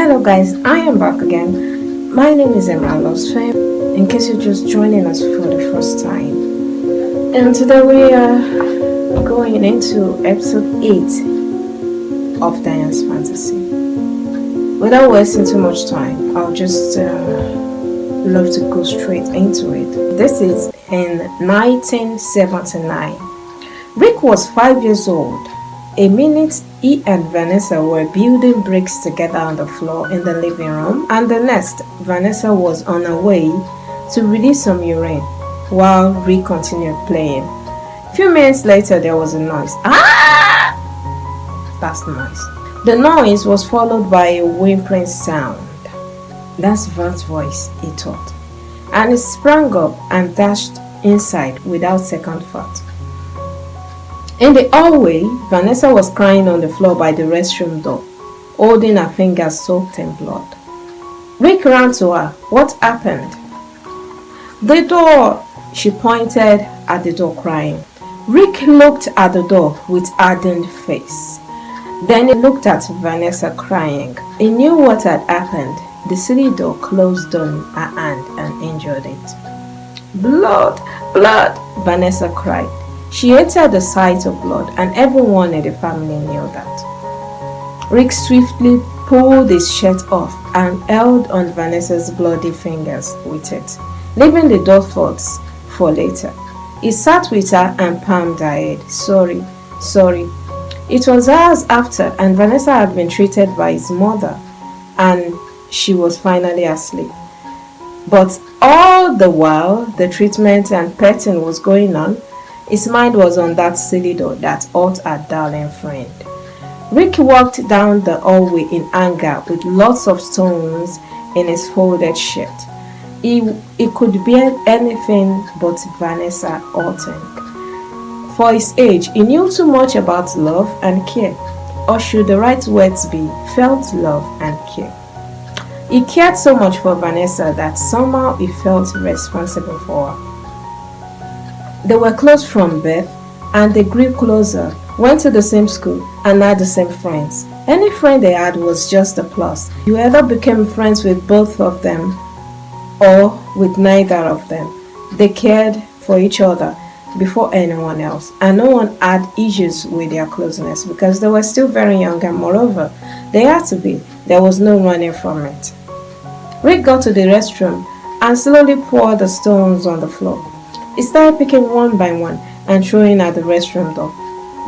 Hello guys, I am back again. My name is Lordsfame, in case you're just joining us for the first time. And today we are going into episode 8 of Diane's fantasy. Without wasting too much time, I'll just love to go straight into it. This is in 1979. Rick was 5 years old. A minute he and Vanessa were building bricks together on the floor in the living room, and the next, Vanessa was on her way to release some urine while Rick continued playing. A few minutes later, there was a noise. Ah! That's the noise. The noise was followed by a whimpering sound. That's Van's voice, he thought, and he sprang up and dashed inside without second thought. In the hallway, Vanessa was crying on the floor by the restroom door, holding her fingers soaked in blood. Rick ran to her. What happened? The door! She pointed at the door, crying. Rick looked at the door with hardened face. Then he looked at Vanessa, crying. He knew what had happened. The silly door closed on her hand and injured it. Blood! Blood! Vanessa cried. She hated the sight of blood, and everyone in the family knew that. Rick swiftly pulled his shirt off and held on Vanessa's bloody fingers with it, leaving the door thoughts for later. He sat with her and palmed her head. Sorry, sorry. It was hours after, and Vanessa had been treated by his mother, and she was finally asleep. But all the while the treatment and petting was going on, his mind was on that silly door that hurt her darling friend. Rick walked down the hallway in anger with lots of stones in his folded shirt. He could bear anything but Vanessa hurting. For his age, he knew too much about love and care, or should the right words be, felt love and care. He cared so much for Vanessa that somehow he felt responsible for her. They were close from birth, and they grew closer, went to the same school, and had the same friends. Any friend they had was just a plus. You either became friends with both of them or with neither of them. They cared for each other before anyone else, and no one had issues with their closeness because they were still very young, and moreover, they had to be. There was no running from it. Rick got to the restroom and slowly poured the stones on the floor. He started picking one by one and throwing at the restroom door.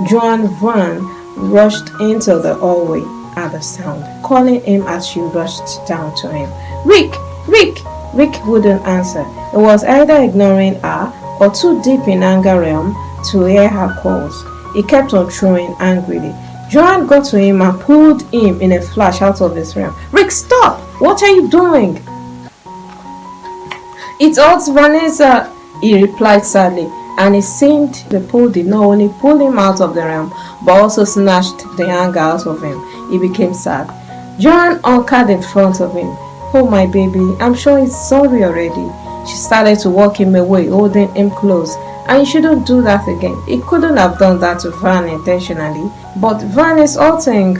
Joan Van rushed into the hallway at the sound, calling him as she rushed down to him. Rick! Rick! Rick wouldn't answer. He was either ignoring her or too deep in anger realm to hear her calls. He kept on throwing angrily. Joan got to him and pulled him in a flash out of his realm. Rick, stop! What are you doing? It's hurts Vanessa, he replied sadly, and it seemed the pull did not only pull him out of the realm, but also snatched the anger out of him. He became sad. Joan hunkered in front of him. Oh my baby, I'm sure he's sorry already. She started to walk him away, holding him close. And you shouldn't do that again. He couldn't have done that to Van intentionally, but Van is hurting.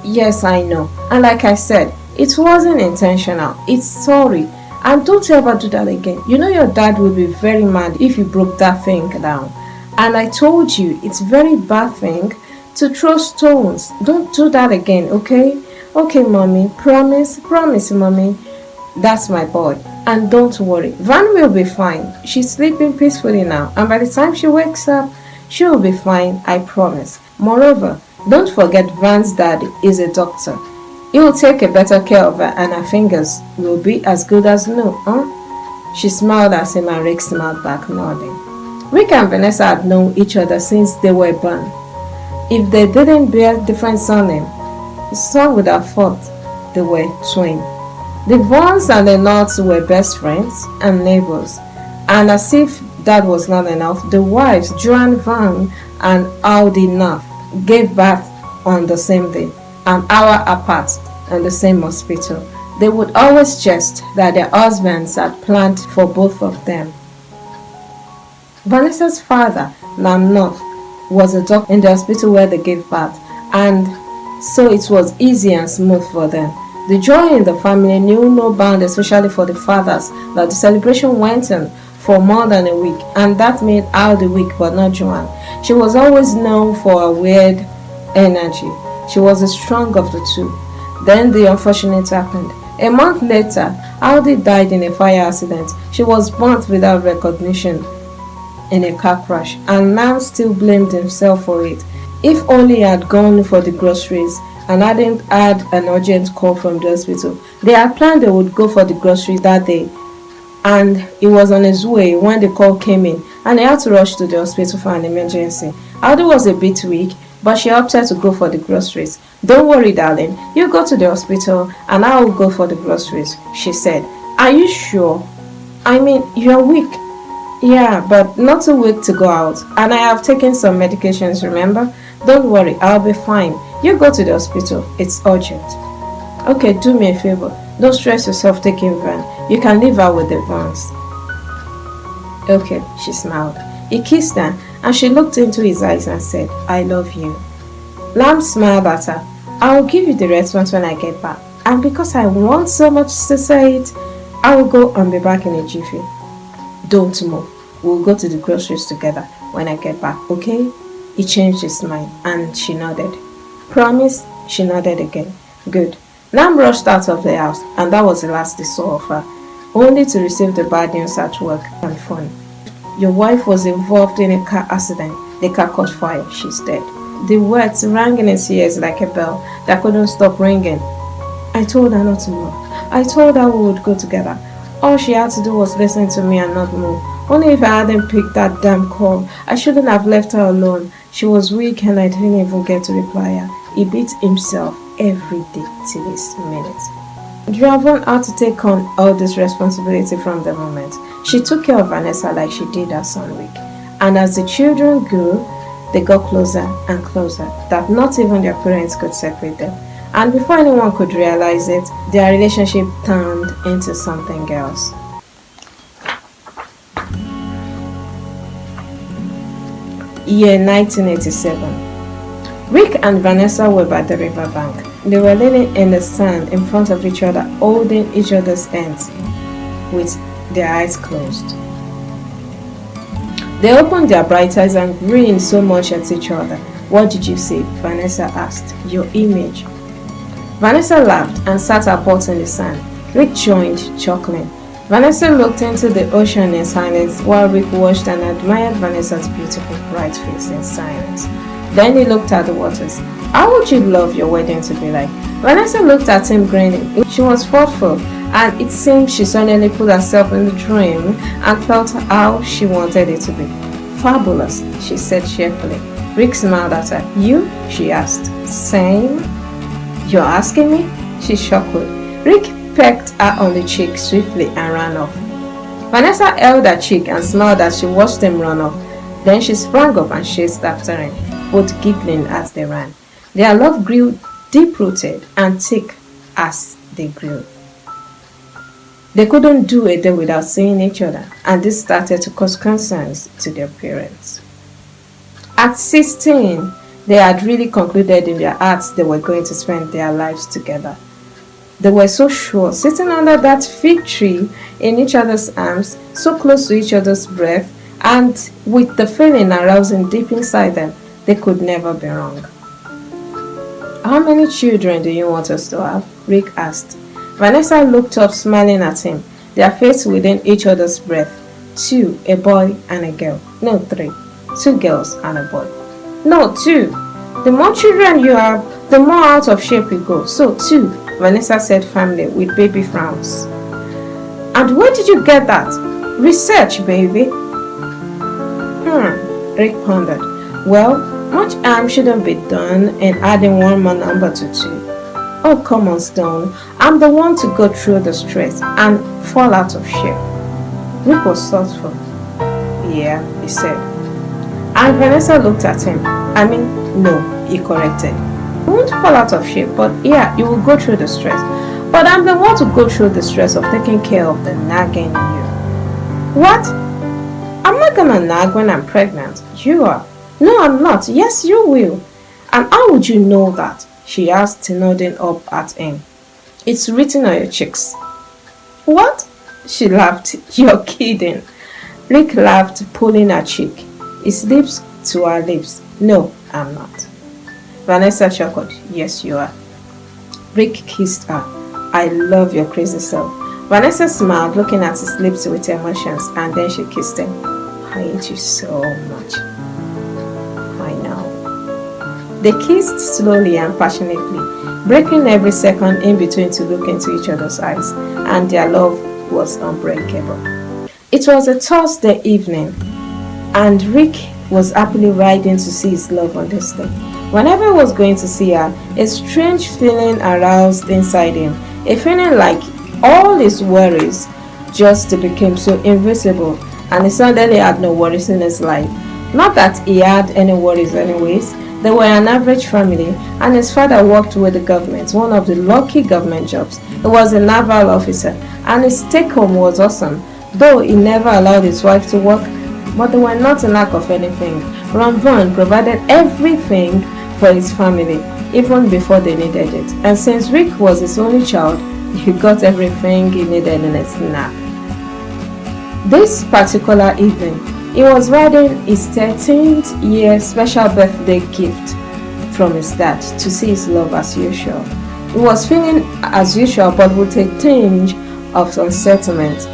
Yes, I know. And like I said, it wasn't intentional. It's sorry. And don't ever do that again. You know your dad will be very mad if you broke that thing down. And I told you, it's very bad thing to throw stones. Don't do that again, okay? Okay, mommy. Promise? Promise, mommy. That's my boy. And don't worry, Van will be fine. She's sleeping peacefully now. And by the time she wakes up, she will be fine, I promise. Moreover, don't forget Van's dad is a doctor. He will take a better care of her, and her fingers will be as good as new, huh? She smiled at him, and Rick smiled back, nodding. Rick and Vanessa had known each other since they were born. If they didn't bear different surnames, some would have thought they were twins. The Vaughns and the Norths were best friends and neighbors, and as if that was not enough, the wives, Joan Van and Audie North, gave birth on the same day, an hour apart in the same hospital. They would always jest that their husbands had planned for both of them. Vanessa's father, Nam North, was a doctor in the hospital where they gave birth, and so it was easy and smooth for them. The joy in the family knew no bound, especially for the fathers, that the celebration went on for more than a week, and that made Al the week, but not Joanne. She was always known for her weird energy. She was the strong of the two. Then the unfortunate happened. A month later, Aldi died in a fire accident. She was burnt without recognition in a car crash, and Nam still blamed himself for it. If only he had gone for the groceries and hadn't had an urgent call from the hospital. They had planned they would go for the groceries that day, and he was on his way when the call came in, and he had to rush to the hospital for an emergency. Aldi was a bit weak, but she opted to go for the groceries. Don't worry, darling. You go to the hospital and I will go for the groceries, she said. Are you sure? I mean, you're weak. Yeah, but not too weak to go out. And I have taken some medications, remember? Don't worry, I'll be fine. You go to the hospital. It's urgent. Okay, do me a favor. Don't stress yourself taking Van. You can leave her with the Vans. Okay, she smiled. He kissed her and she looked into his eyes and said, I love you. Lamb smiled at her. I will give you the response when I get back. And because I want so much to say it, I will go and be back in a jiffy. Don't move. We'll go to the groceries together when I get back, okay? He changed his mind and she nodded. Promise? She nodded again. Good. Lamb rushed out of the house and that was the last they saw of her, only to receive the bad news at work and phone. Your wife was involved in a car accident. The car caught fire. She's dead. The words rang in his ears like a bell that couldn't stop ringing. I told her not to move. I told her we would go together. All she had to do was listen to me and not move. Only if I hadn't picked that damn call, I shouldn't have left her alone. She was weak and I didn't even get to reply her. He beat himself every day till this minute. Draven had to take on all this responsibility from the moment. She took care of Vanessa like she did her son Rick. And as the children grew, they got closer and closer, that not even their parents could separate them. And before anyone could realize it, their relationship turned into something else. Year 1987. Rick and Vanessa were by the riverbank. They were leaning in the sand in front of each other, holding each other's hands with their eyes closed. They opened their bright eyes and grinned so much at each other. What did you say? Vanessa asked. Your image. Vanessa laughed and sat her butt in the sand. Rick joined, chuckling. Vanessa looked into the ocean in silence while Rick watched and admired Vanessa's beautiful, bright face in silence. Then he looked at the waters. How would you love your wedding to be like? Vanessa looked at him grinning. She was thoughtful, and it seemed she suddenly put herself in the dream and felt how she wanted it to be. Fabulous, she said cheerfully. Rick smiled at her. You? She asked. Same? You're asking me? She chuckled. Rick pecked her on the cheek swiftly and ran off. Vanessa held her cheek and smiled as she watched him run off. Then she sprang up and chased after him, both giggling as they ran. Their love grew deep-rooted and thick as they grew. They couldn't do a day without seeing each other, and this started to cause concerns to their parents. At 16, they had really concluded in their hearts they were going to spend their lives together. They were so sure, sitting under that fig tree in each other's arms, so close to each other's breath, and with the feeling arousing deep inside them, they could never be wrong. How many children do you want us to have? Rick asked. Vanessa looked up, smiling at him, their faces within each other's breath. 2, a boy and a girl. No, 3. 2 girls and a boy. No, 2. The more children you have, the more out of shape you go. So 2, Vanessa said firmly with baby frowns. And where did you get that? Research, baby. Rick pondered. Well, much harm shouldn't be done in adding one more number to 2. Oh, come on, Stone. I'm the one to go through the stress and fall out of shape. Rick was thoughtful. Yeah, he said. And Vanessa looked at him. No, he corrected. You won't fall out of shape, but yeah, you will go through the stress. But I'm the one to go through the stress of taking care of the nagging you. What? I'm not gonna nag when I'm pregnant. You are. No, I'm not. Yes, you will. And how would you know that? She asked, nodding up at him. It's written on your cheeks. What? She laughed. You're kidding. Rick laughed, pulling her cheek, his lips to her lips. No, I'm not. Vanessa chuckled. Yes, you are. Rick kissed her. I love your crazy self. Vanessa smiled, looking at his lips with emotions, and then she kissed him. I hate you so much. I know. They kissed slowly and passionately, breaking every second in between to look into each other's eyes, and their love was unbreakable. It was a Thursday evening, and Rick was happily riding to see his love on this day. Whenever he was going to see her, a strange feeling aroused inside him, a feeling like all his worries just became so invisible, and he suddenly had no worries in his life. Not that he had any worries anyways. They were an average family, and his father worked with the government, one of the lucky government jobs. He was a naval officer, and his take-home was awesome, though he never allowed his wife to work. But they were not in lack of anything. Ron Vaughn provided everything for his family, even before they needed it. And since Rick was his only child, he got everything he needed in a snap. This particular evening, he was writing his 13th year special birthday gift from his dad to see his love as usual. He was feeling as usual, but with a tinge of unsettlement.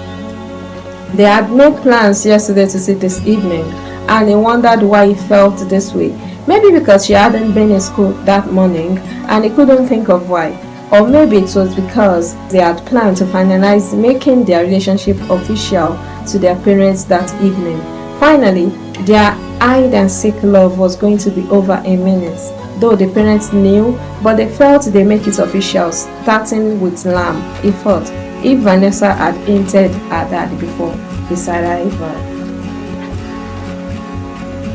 They had made plans yesterday to see this evening, and he wondered why he felt this way. Maybe because she hadn't been in school that morning and he couldn't think of why. Or maybe it was because they had planned to finalize making their relationship official to their parents that evening. Finally, their hide-and-seek love was going to be over in minutes. Though the parents knew, but they felt they make it official, starting with Lamb. He thought, if Vanessa had hinted at that before his arrival.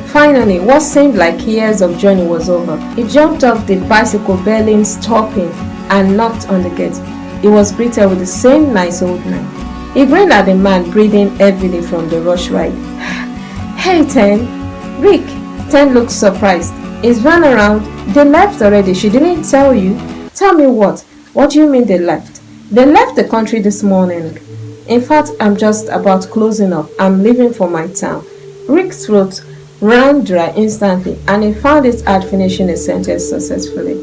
Finally, what seemed like years of journey was over. He jumped off the bicycle, barely stopping, and knocked on the gate. He was greeted with the same nice old man. He grinned at the man, breathing heavily from the rush ride. Hey, Ten. Rick. Ten looked surprised. Is Van around? They left already. She didn't tell you. Tell me what? What do you mean they left? They left the country this morning. In fact, I'm just about closing up. I'm leaving for my town. Rick's throat ran dry instantly, and he found it hard finishing a sentence successfully.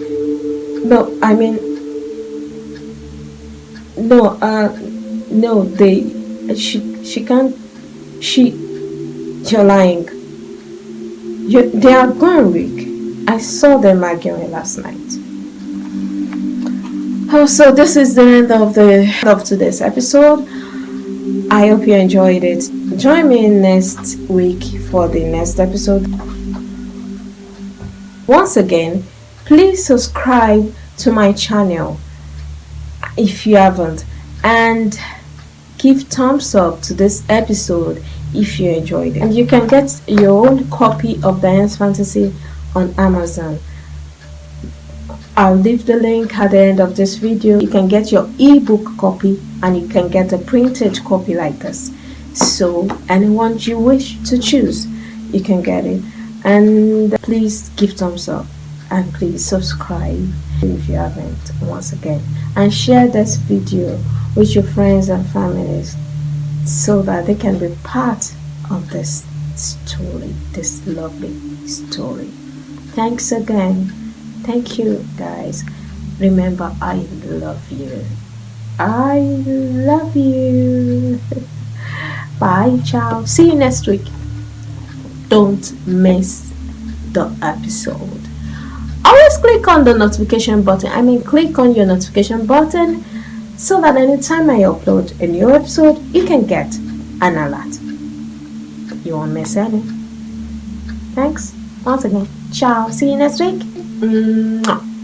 She can't, you're lying. They are gone, Rick. I saw them arguing last night. Oh, so this is the end of today's episode. I hope you enjoyed it. Join me next week for the next episode. Once again, please subscribe to my channel if you haven't, and give thumbs up to this episode if you enjoyed it. And you can get your own copy of Diane's Fantasy on Amazon. I'll leave the link at the end of this video. You can get your ebook copy, and you can get a printed copy like this. So anyone you wish to choose, you can get it. And please give thumbs up, and please subscribe if you haven't, once again, and share this video with your friends and families so that they can be part of this story, this lovely story. Thanks again. Thank you, guys. Remember, I love you. I love you. Bye, ciao. See you next week. Don't miss the episode. Always click on the notification button. Click on your notification button so that anytime I upload a new episode, you can get an alert. You won't miss any. Thanks once again. Ciao. See you next week. Mwah.